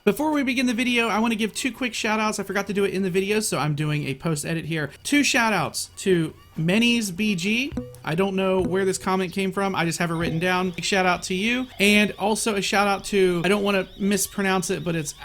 Before we begin the video, I want to give two quick shout outs. I forgot to do it in the video, so I'm doing a post edit here. Two shout outs to Menny's BG. I don't know where this comment came from. I just have it written down. Big shout out to you. And also a shout out to, I don't want to mispronounce it, but it's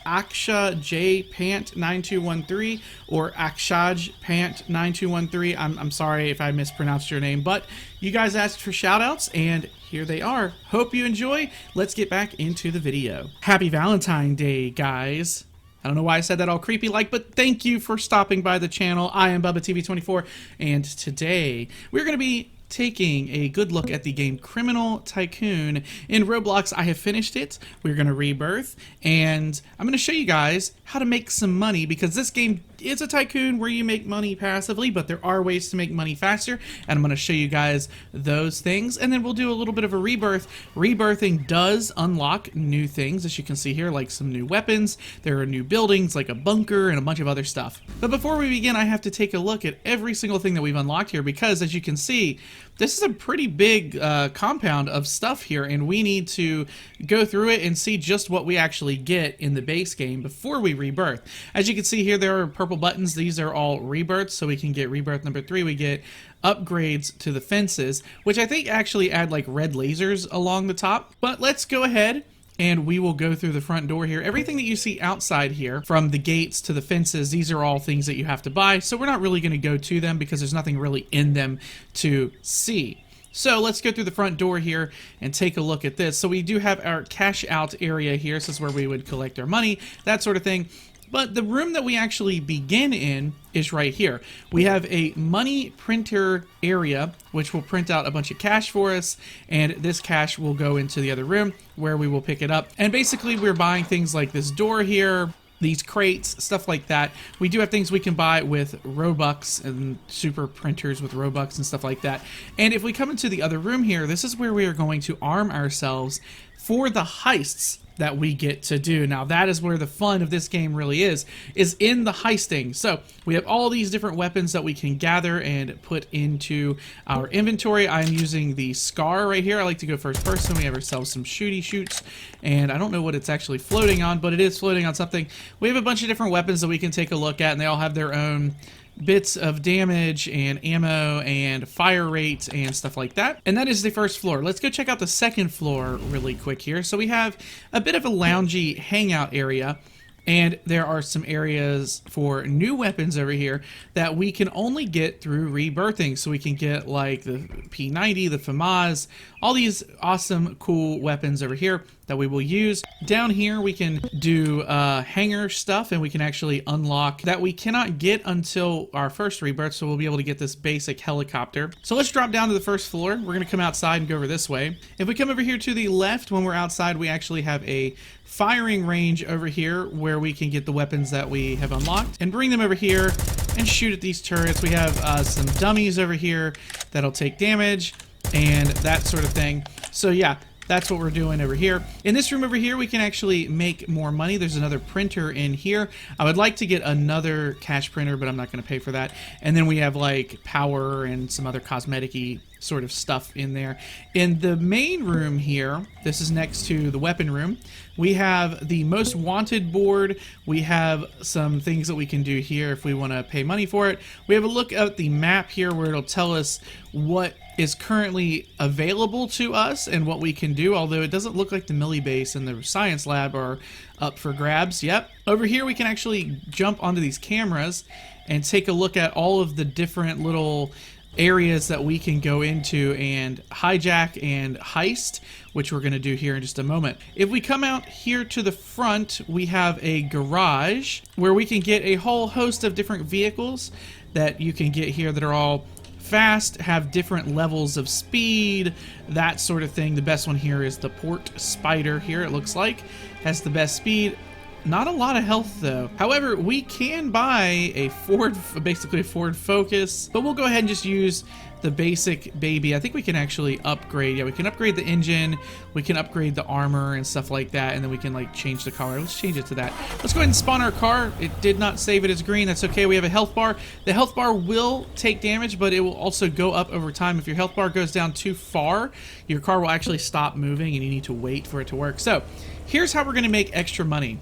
Aksha J Pant 9213 or Akshaj Pant 9213. I'm sorry if I mispronounced your name, but you guys asked for shout outs and here they are. Hope you enjoy. Let's get back into the video. Happy Valentine's Day, guys. I don't know why I said that all creepy like, but thank you for stopping by the channel. I am Bubba TV24, and today we're going to be taking a good look at the game Criminal Tycoon in Roblox. I have finished it. We're going to rebirth, and I'm going to show you guys how to make some money, because this game is a tycoon where you make money passively, but there are ways to make money faster, and I'm going to show you guys those things, and then we'll do a little bit of a rebirth. Rebirthing does unlock new things, as you can see here, like some new weapons. There are new buildings, like a bunker, and a bunch of other stuff. But before we begin, I have to take a look at every single thing that we've unlocked here, because as you can see, this is a pretty big compound of stuff here, and we need to go through it and see just what we actually get in the base game before we rebirth. As you can see here, there are purple buttons. These are all rebirths, so we can get rebirth number 3. We get upgrades to the fences, which I think actually add like red lasers along the top. But let's go ahead and we will go through the front door here. Everything that you see outside here, from the gates to the fences, these are all things that you have to buy. So we're not really going to go to them because there's nothing really in them to see. So let's go through the front door here and take a look at this. So we do have our cash out area here. So this is where we would collect our money, that sort of thing. But the room that we actually begin in is right here. We have a money printer area, which will print out a bunch of cash for us, and this cash will go into the other room where we will pick it up. And basically we're buying things like this door here, these crates, stuff like that. We do have things we can buy with Robux and super printers with Robux and stuff like that. And if we come into the other room here, this is where we are going to arm ourselves for the heists that we get to do. Now that is where the fun of this game really is in the heisting. So we have all these different weapons that we can gather and put into our inventory. I'm using the Scar right here. I like to go first person. We have ourselves some shoots, and I don't know what it's actually floating on, but it is floating on something. We have a bunch of different weapons that we can take a look at, and they all have their own bits of damage and ammo and fire rate and stuff like that. And that is the first floor. Let's go check out the second floor really quick here. So we have a bit of a loungy hangout area, and there are some areas for new weapons over here that we can only get through rebirthing. So we can get like the P90, the FAMAS, all these awesome, cool weapons over here that we will use. Down here we can do hangar stuff, and we can actually unlock that we cannot get until our first rebirth, so we'll be able to get this basic helicopter. So let's drop down to the first floor. We're going to come outside and go over this way. If we come over here to the left, when we're outside, we actually have a firing range over here where we can get the weapons that we have unlocked and bring them over here and shoot at these turrets. We have some dummies over here that'll take damage and that sort of thing. So yeah, that's what we're doing over here. In this room over here, we can actually make more money. There's another printer in here. I would like to get another cash printer, but I'm not going to pay for that. And then we have like power and some other cosmetic-y sort of stuff in there. In the main room here, this is next to the weapon room, we have the most wanted board. We have some things that we can do here if we want to pay money for it. We have a look at the map here where it'll tell us what is currently available to us and what we can do, although it doesn't look like the Millie base and the science lab are up for grabs. Yep. Over here we can actually jump onto these cameras and take a look at all of the different little areas that we can go into and hijack and heist, which we're going to do here in just a moment. If we come out here to the front, we have a garage where we can get a whole host of different vehicles that you can get here that are all fast, have different levels of speed, that sort of thing. The best one here is the Port Spider here, it looks like. Has the best speed. Not a lot of health though. However, we can buy a Ford, basically a Ford Focus, but we'll go ahead and just use the basic baby. I think we can actually upgrade. Yeah, we can upgrade the engine, we can upgrade the armor and stuff like that, and then we can like change the color. Let's change it to that. Let's go ahead and spawn our car. It did not save it as green. That's okay. We have a health bar. The health bar will take damage, but it will also go up over time. If your health bar goes down too far, your car will actually stop moving and you need to wait for it to work. So here's how we're going to make extra money.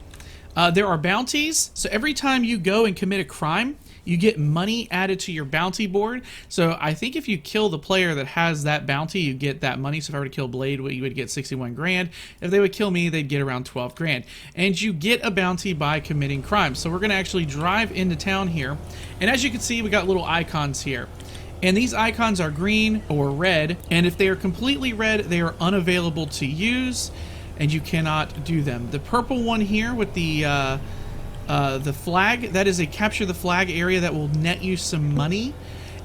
There are bounties. So every time you go and commit a crime, you get money added to your bounty board. So I think if you kill the player that has that bounty, you get that money. So if I were to kill Blade, you would get 61 grand. If they would kill me, they'd get around 12 grand. And you get a bounty by committing crimes. So we're going to actually drive into town here. And as you can see, we got little icons here. And these icons are green or red. And if they are completely red, they are unavailable to use. And you cannot do them. The purple one here with the flag, that is a capture the flag area that will net you some money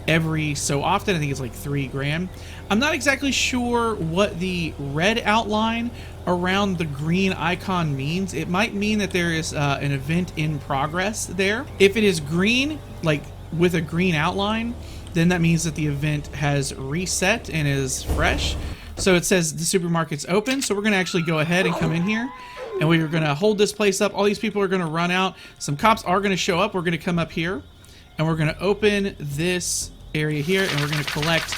every so often. I think it's like 3 grand. I'm not exactly sure what the red outline around the green icon means. It might mean that there is an event in progress there. If it is green, like with a green outline, then that means that the event has reset and is fresh. So it says the supermarket's open. So we're going to actually go ahead and come in here. And we are going to hold this place up. All these people are going to run out. Some cops are going to show up. We're going to come up here. And we're going to open this area here. And we're going to collect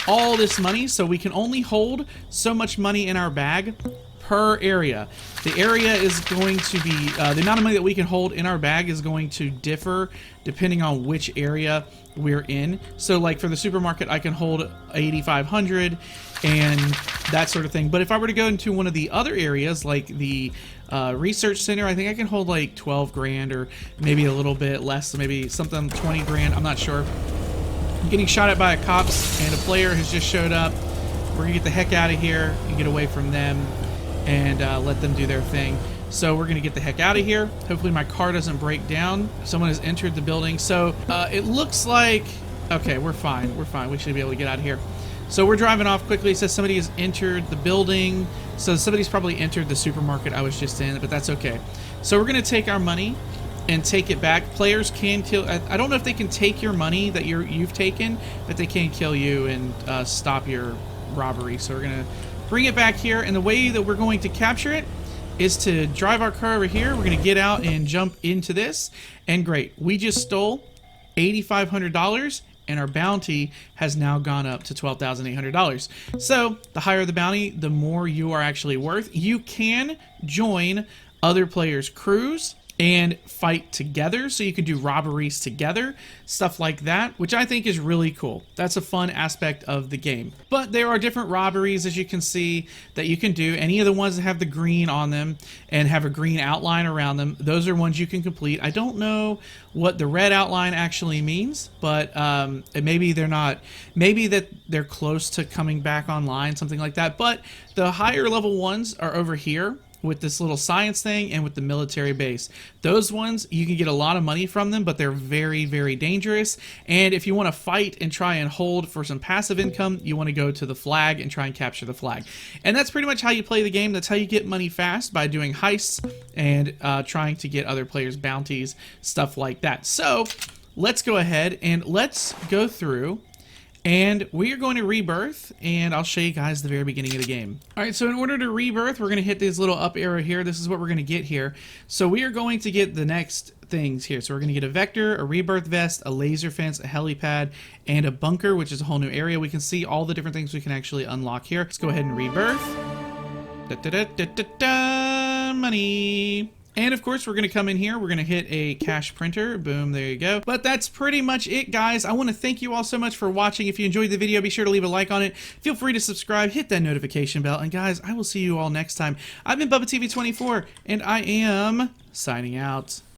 all this money. So we can only hold so much money in our bag per area. The area is going to be, the amount of money that we can hold in our bag is going to differ depending on which area we're in. So like for the supermarket, I can hold 8,500 and that sort of thing. But if I were to go into one of the other areas, like the research center, I think I can hold like 12 grand or maybe a little bit less, maybe something 20 grand. I'm not sure. I'm getting shot at by a cops and a player has just showed up. We're gonna get the heck out of here and get away from them and let them do their thing. So we're gonna get the heck out of here. Hopefully my car doesn't break down. Someone has entered the building. So it looks like, okay, we're fine. We're fine. We should be able to get out of here. So we're driving off quickly. It says somebody has entered the building. So somebody's probably entered the supermarket I was just in, but that's okay. So we're gonna take our money and take it back. Players can kill, I don't know if they can take your money that you've taken, but they can kill you and stop your robbery. So we're gonna bring it back here, and the way that we're going to capture it is to drive our car over here. We're gonna get out and jump into this, and great, we just stole $8,500 and our bounty has now gone up to $12,800. So the higher the bounty, the more you are actually worth. You can join other players' crews and fight together, so you can do robberies together, stuff like that, which I think is really cool. That's a fun aspect of the game. But there are different robberies, as you can see, that you can do. Any of the ones that have the green on them and have a green outline around them, those are ones you can complete. I don't know what the red outline actually means, but maybe they're not, maybe that they're close to coming back online, something like that. But the higher level ones are over here with this little science thing and with the military base. Those ones, you can get a lot of money from them, but they're very, very dangerous. And if you want to fight and try and hold for some passive income, you want to go to the flag and try and capture the flag. And that's pretty much how you play the game. That's how you get money fast, by doing heists and trying to get other players' bounties, stuff like that. So let's go ahead and let's go through. And we are going to rebirth, and I'll show you guys the very beginning of the game. All right, so in order to rebirth, we're going to hit this little up arrow here. This is what we're going to get here. So we are going to get the next things here. So we're going to get a vector, a rebirth vest, a laser fence, a helipad, and a bunker, which is a whole new area. We can see all the different things we can actually unlock here. Let's go ahead and rebirth. Money. And of course, we're going to come in here. We're going to hit a cash printer. Boom, there you go. But that's pretty much it, guys. I want to thank you all so much for watching. If you enjoyed the video, be sure to leave a like on it. Feel free to subscribe, hit that notification bell. And guys, I will see you all next time. I've been BubbaTV24, and I am signing out.